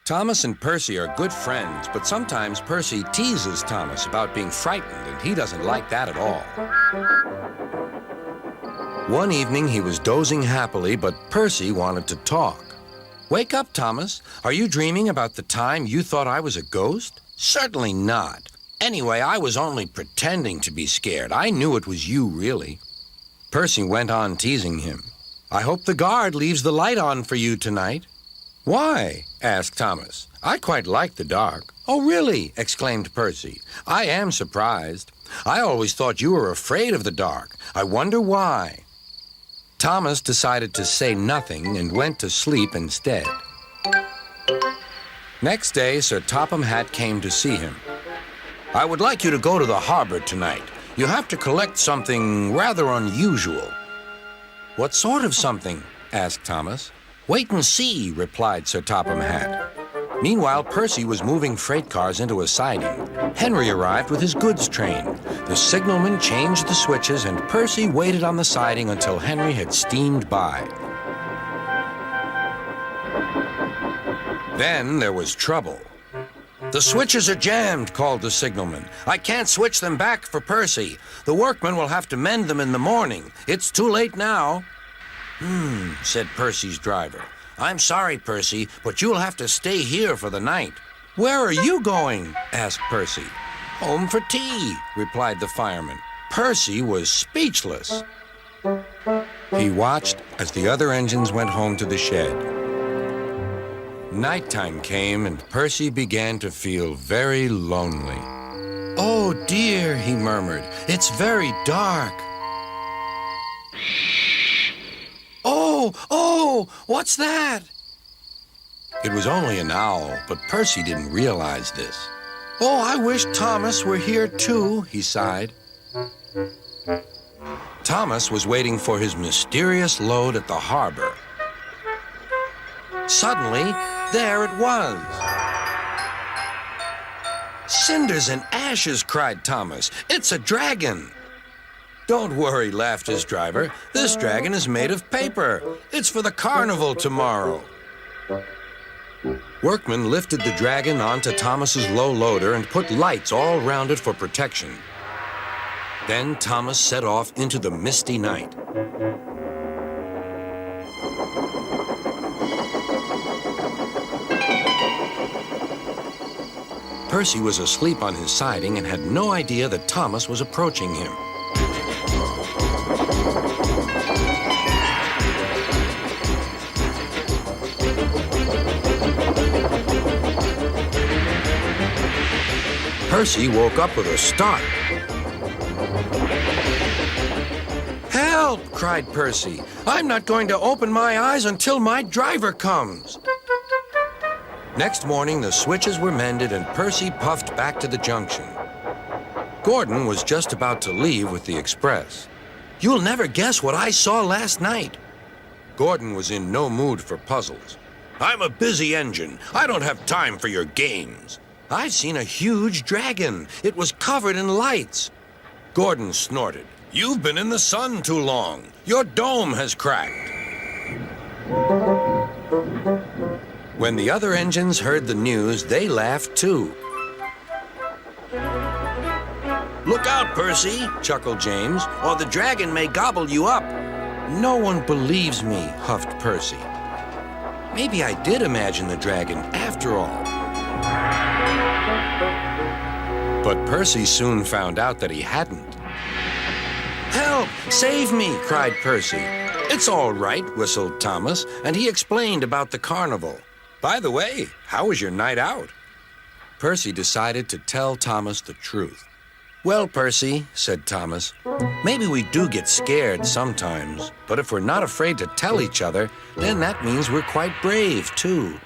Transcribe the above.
Thomas and Percy are good friends, but sometimes Percy teases Thomas about being frightened, and he doesn't like that at all. One evening, he was dozing happily, but Percy wanted to talk. "Wake up, Thomas. Are you dreaming about the time you thought I was a ghost?" "Certainly not. Anyway, I was only pretending to be scared. I knew it was you, really." Percy went on teasing him. "I hope the guard leaves the light on for you tonight." "Why?" asked Thomas. "I quite like the dark." "Oh, really?" exclaimed Percy. "I am surprised. I always thought you were afraid of the dark. I wonder why." Thomas decided to say nothing and went to sleep instead. Next day, Sir Topham Hatt came to see him. "I would like you to go to the harbor tonight. You have to collect something rather unusual." "What sort of something?" asked Thomas. "Wait and see," replied Sir Topham Hatt. Meanwhile, Percy was moving freight cars into a siding. Henry arrived with his goods train. The signalman changed the switches, and Percy waited on the siding until Henry had steamed by. Then there was trouble. "The switches are jammed," called the signalman. "I can't switch them back for Percy. The workmen will have to mend them in the morning. It's too late now." Said Percy's driver. "I'm sorry, Percy, but you'll have to stay here for the night." "Where are you going?" asked Percy. "Home for tea," replied the fireman. Percy was speechless. He watched as the other engines went home to the shed. Nighttime came, and Percy began to feel very lonely. "Oh, dear," he murmured. "It's very dark." Oh, what's that?" It was only an owl, but Percy didn't realize this. "Oh, I wish Thomas were here too," he sighed. Thomas was waiting for his mysterious load at the harbor. Suddenly, there it was. "Cinders and ashes," cried Thomas. "It's a dragon." "Don't worry," laughed his driver. "This dragon is made of paper. It's for the carnival tomorrow." Workmen lifted the dragon onto Thomas's low loader and put lights all round it for protection. Then Thomas set off into the misty night. Percy was asleep on his siding and had no idea that Thomas was approaching him. Percy woke up with a start. "Help!" cried Percy. "I'm not going to open my eyes until my driver comes." Next morning, the switches were mended and Percy puffed back to the junction. Gordon was just about to leave with the express. "You'll never guess what I saw last night." Gordon was in no mood for puzzles. "I'm a busy engine. I don't have time for your games." "I've seen a huge dragon. It was covered in lights." Gordon snorted. "You've been in the sun too long. Your dome has cracked." When the other engines heard the news, they laughed too. "Look out, Percy," chuckled James, "or the dragon may gobble you up." "No one believes me," huffed Percy. Maybe I did imagine the dragon after all. But Percy soon found out that he hadn't. "Help! Save me!" cried Percy. "It's all right," whistled Thomas, and he explained about the carnival. "By the way, how was your night out?" Percy decided to tell Thomas the truth. "Well, Percy," said Thomas, "maybe we do get scared sometimes, but if we're not afraid to tell each other, then that means we're quite brave, too."